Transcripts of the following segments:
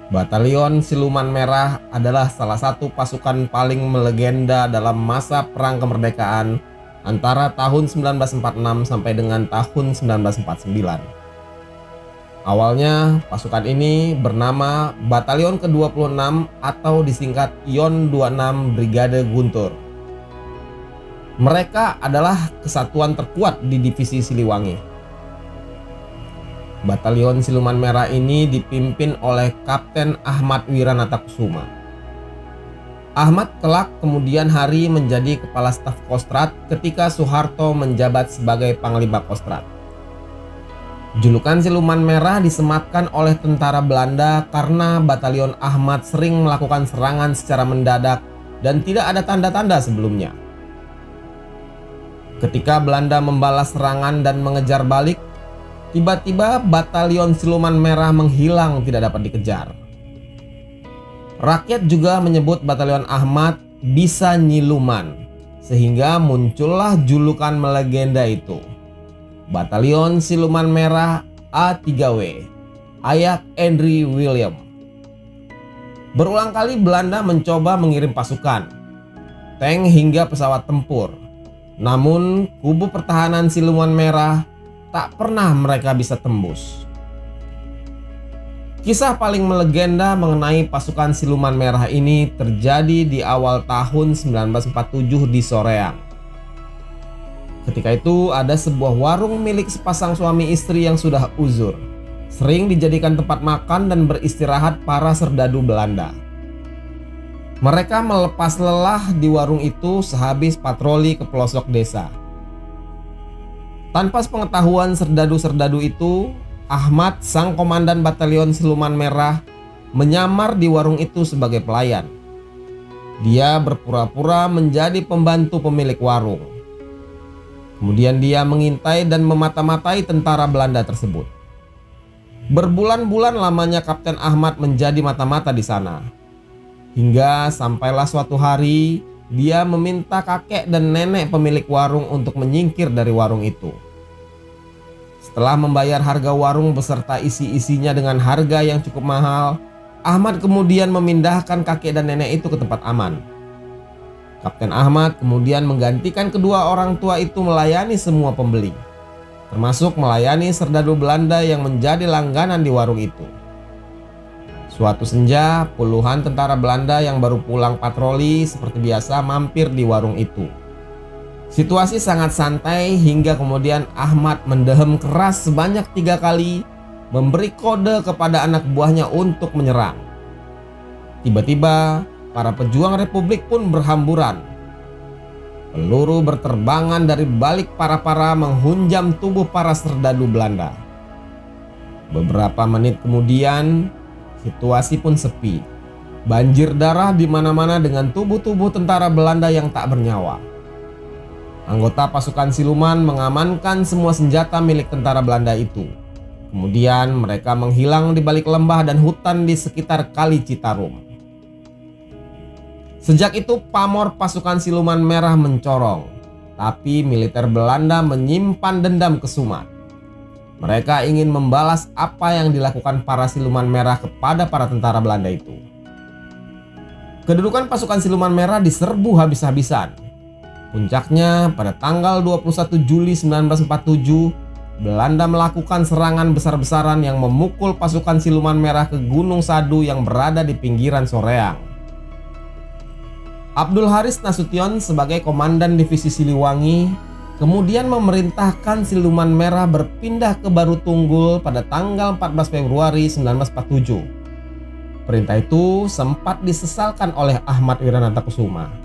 Batalion Siluman Merah adalah salah satu pasukan paling melegenda dalam masa Perang Kemerdekaan antara tahun 1946 sampai dengan tahun 1949. Awalnya pasukan ini bernama Batalion ke-26 atau disingkat Yon 26 Brigade Guntur. Mereka adalah kesatuan terkuat di divisi Siliwangi. Batalion Siluman Merah ini dipimpin oleh Kapten Ahmad Wiranatakusuma. Ahmad kelak kemudian hari menjadi Kepala Staf Kostrad ketika Soeharto menjabat sebagai Panglima Kostrad. Julukan Siluman Merah disematkan oleh tentara Belanda karena Batalion Ahmad sering melakukan serangan secara mendadak dan tidak ada tanda-tanda sebelumnya. Ketika Belanda membalas serangan dan mengejar balik, tiba-tiba Batalion Siluman Merah menghilang, tidak dapat dikejar. Rakyat juga menyebut Batalion Ahmad bisa nyiluman, sehingga muncullah julukan melegenda itu. Batalion Siluman Merah A3W, Ayak Henry William. Berulang kali Belanda mencoba mengirim pasukan, tank hingga pesawat tempur. Namun kubu pertahanan Siluman Merah tak pernah mereka bisa tembus. Kisah paling melegenda mengenai pasukan Siluman Merah ini terjadi di awal tahun 1947 di Soreang. Ketika itu ada sebuah warung milik sepasang suami istri yang sudah uzur, sering dijadikan tempat makan dan beristirahat para serdadu Belanda. Mereka melepas lelah di warung itu sehabis patroli ke pelosok desa. Tanpa sepengetahuan serdadu-serdadu itu, Ahmad, sang komandan Batalion Siluman Merah, menyamar di warung itu sebagai pelayan. Dia berpura-pura menjadi pembantu pemilik warung. Kemudian dia mengintai dan memata-matai tentara Belanda tersebut. Berbulan-bulan lamanya Kapten Ahmad menjadi mata-mata di sana. Hingga sampailah suatu hari dia meminta kakek dan nenek pemilik warung untuk menyingkir dari warung itu. Setelah membayar harga warung beserta isi-isinya dengan harga yang cukup mahal, Ahmad kemudian memindahkan kakek dan nenek itu ke tempat aman. Kapten Ahmad kemudian menggantikan kedua orang tua itu melayani semua pembeli, termasuk melayani serdadu Belanda yang menjadi langganan di warung itu. Suatu senja, puluhan tentara Belanda yang baru pulang patroli seperti biasa mampir di warung itu. Situasi sangat santai hingga kemudian Ahmad mendehem keras sebanyak 3 kali, memberi kode kepada anak buahnya untuk menyerang. Tiba-tiba para pejuang Republik pun berhamburan. Peluru berterbangan dari balik para-para menghunjam tubuh para serdadu Belanda. Beberapa menit kemudian, situasi pun sepi. Banjir darah di mana-mana dengan tubuh-tubuh tentara Belanda yang tak bernyawa. Anggota pasukan siluman mengamankan semua senjata milik tentara Belanda itu. Kemudian mereka menghilang di balik lembah dan hutan di sekitar Kali Citarum. Sejak itu pamor pasukan Siluman Merah mencorong, tapi militer Belanda menyimpan dendam kesumat. Mereka ingin membalas apa yang dilakukan para Siluman Merah kepada para tentara Belanda itu. Kedudukan pasukan Siluman Merah diserbu habis-habisan. Puncaknya pada tanggal 21 Juli 1947, Belanda melakukan serangan besar-besaran yang memukul pasukan Siluman Merah ke Gunung Sadu yang berada di pinggiran Soreang. Abdul Haris Nasution sebagai komandan divisi Siliwangi kemudian memerintahkan Siluman Merah berpindah ke Baru Tunggul pada tanggal 14 Februari 1947. Perintah itu sempat disesalkan oleh Ahmad Wiranatakusuma.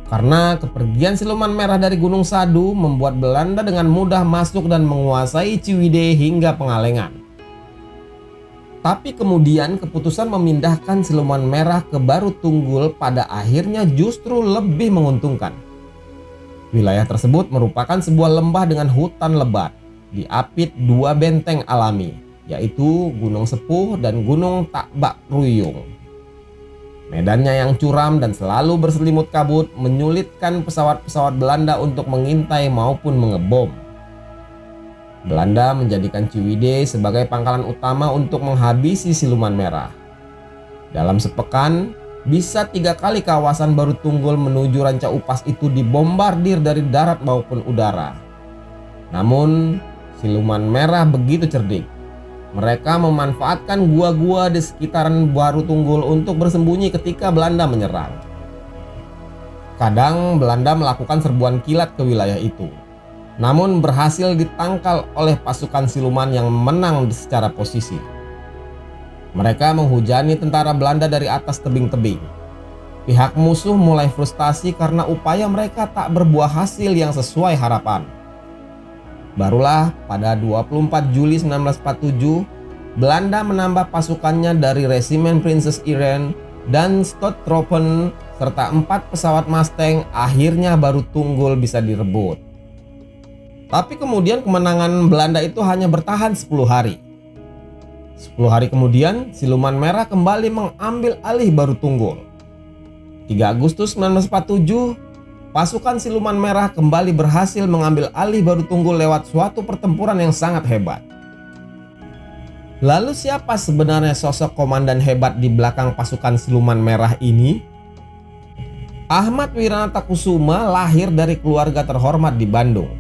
Karena kepergian Siluman Merah dari Gunung Sadu membuat Belanda dengan mudah masuk dan menguasai Ciwidey hingga Pengalengan. Tapi kemudian keputusan memindahkan Siluman Merah ke Baru Tunggul pada akhirnya justru lebih menguntungkan. Wilayah tersebut merupakan sebuah lembah dengan hutan lebat, diapit 2 benteng alami, yaitu Gunung Sepuh dan Gunung Takbak Ruyung. Medannya yang curam dan selalu berselimut kabut menyulitkan pesawat-pesawat Belanda untuk mengintai maupun mengebom. Belanda menjadikan Ciwidey sebagai pangkalan utama untuk menghabisi Siluman Merah. Dalam sepekan, bisa 3 kali kawasan Baru Tunggul menuju Ranca Upas itu dibombardir dari darat maupun udara. Namun, siluman merah begitu cerdik. Mereka memanfaatkan gua-gua di sekitaran Baru Tunggul untuk bersembunyi ketika Belanda menyerang. Kadang Belanda melakukan serbuan kilat ke wilayah itu, namun berhasil ditangkal oleh pasukan siluman yang menang secara posisi. Mereka menghujani tentara Belanda dari atas tebing-tebing. Pihak musuh mulai frustasi karena upaya mereka tak berbuah hasil yang sesuai harapan. Barulah pada 24 Juli 1947, Belanda menambah pasukannya dari Resimen Prinses Irene dan Stoottroepen serta 4 pesawat Mustang. Akhirnya Baru Tunggul bisa direbut. Tapi kemudian kemenangan Belanda itu hanya bertahan 10 hari. 10 hari kemudian, siluman merah kembali mengambil alih Baru Tunggul. 3 Agustus 1947, pasukan siluman merah kembali berhasil mengambil alih Baru Tunggul lewat suatu pertempuran yang sangat hebat. Lalu siapa sebenarnya sosok komandan hebat di belakang pasukan siluman merah ini? Ahmad Wiranatakusuma lahir dari keluarga terhormat di Bandung.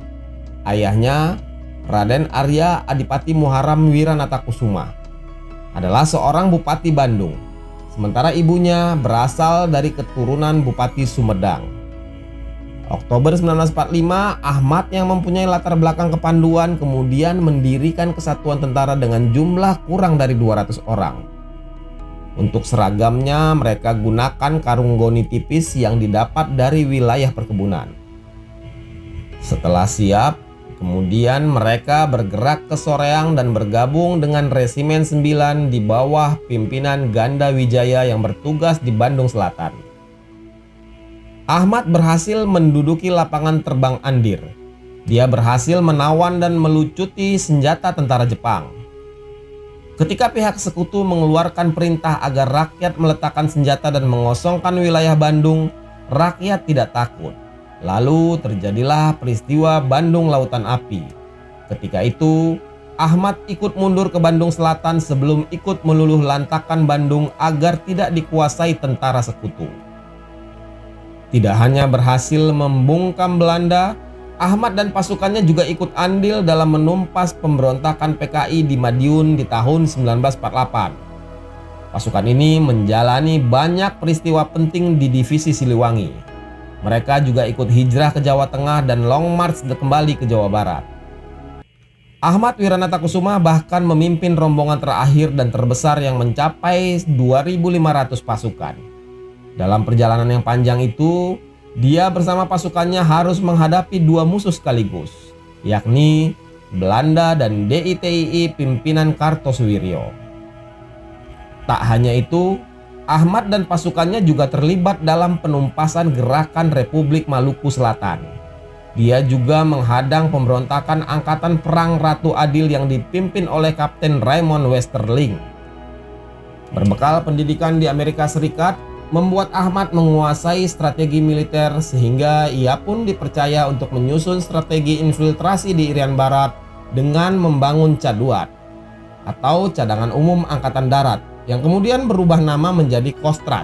Ayahnya, Raden Arya Adipati Muharam Wiranatakusuma, adalah seorang Bupati Bandung. Sementara ibunya berasal dari keturunan Bupati Sumedang. Oktober 1945, Ahmad yang mempunyai latar belakang kepanduan kemudian mendirikan kesatuan tentara dengan jumlah kurang dari 200 orang. Untuk seragamnya mereka gunakan karung goni tipis yang didapat dari wilayah perkebunan. Setelah siap, kemudian mereka bergerak ke Soreang dan bergabung dengan Resimen 9 di bawah pimpinan Ganda Wijaya yang bertugas di Bandung Selatan. Ahmad berhasil menduduki lapangan terbang Andir. Dia berhasil menawan dan melucuti senjata tentara Jepang. Ketika pihak sekutu mengeluarkan perintah agar rakyat meletakkan senjata dan mengosongkan wilayah Bandung, rakyat tidak takut. Lalu terjadilah peristiwa Bandung Lautan Api. Ketika itu, Ahmad ikut mundur ke Bandung Selatan sebelum ikut meluluh lantakan Bandung agar tidak dikuasai tentara sekutu. Tidak hanya berhasil membungkam Belanda, Ahmad dan pasukannya juga ikut andil dalam menumpas pemberontakan PKI di Madiun di tahun 1948. Pasukan ini menjalani banyak peristiwa penting di divisi Siliwangi. Mereka juga ikut hijrah ke Jawa Tengah dan long march kembali ke Jawa Barat. Ahmad Wiranatakusuma bahkan memimpin rombongan terakhir dan terbesar yang mencapai 2.500 pasukan. Dalam perjalanan yang panjang itu, dia bersama pasukannya harus menghadapi 2 musuh sekaligus, yakni Belanda dan DITII pimpinan Kartosuwiryo. Tak hanya itu, Ahmad dan pasukannya juga terlibat dalam penumpasan gerakan Republik Maluku Selatan. Dia juga menghadang pemberontakan Angkatan Perang Ratu Adil yang dipimpin oleh Kapten Raymond Westerling. Berbekal pendidikan di Amerika Serikat, membuat Ahmad menguasai strategi militer sehingga ia pun dipercaya untuk menyusun strategi infiltrasi di Irian Barat dengan membangun Caduat atau Cadangan Umum Angkatan Darat yang kemudian berubah nama menjadi Kostrad.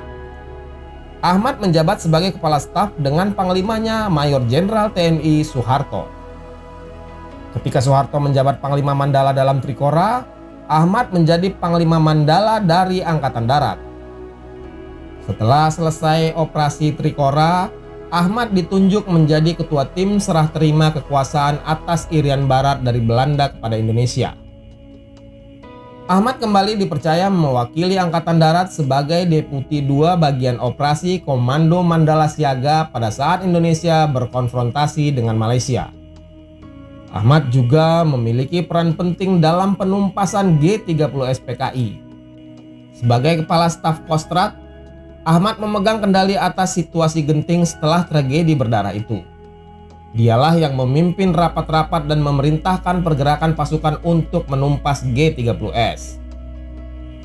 Ahmad menjabat sebagai kepala staf dengan panglimanya Mayor Jenderal TNI Soeharto. Ketika Soeharto menjabat Panglima Mandala dalam Trikora, Ahmad menjadi Panglima Mandala dari Angkatan Darat. Setelah selesai operasi Trikora, Ahmad ditunjuk menjadi ketua tim serah terima kekuasaan atas Irian Barat dari Belanda kepada Indonesia. Ahmad kembali dipercaya mewakili Angkatan Darat sebagai Deputi 2 Bagian Operasi Komando Mandala Siaga pada saat Indonesia berkonfrontasi dengan Malaysia. Ahmad juga memiliki peran penting dalam penumpasan G30S PKI. Sebagai Kepala Staf Kostrad, Ahmad memegang kendali atas situasi genting setelah tragedi berdarah itu. Dialah yang memimpin rapat-rapat dan memerintahkan pergerakan pasukan untuk menumpas G30S.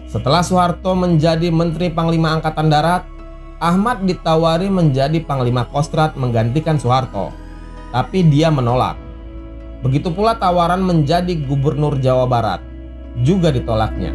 Setelah Soeharto menjadi Menteri Panglima Angkatan Darat, Ahmad ditawari menjadi Panglima Kostrad menggantikan Soeharto, tapi dia menolak. Begitu pula tawaran menjadi Gubernur Jawa Barat, juga ditolaknya.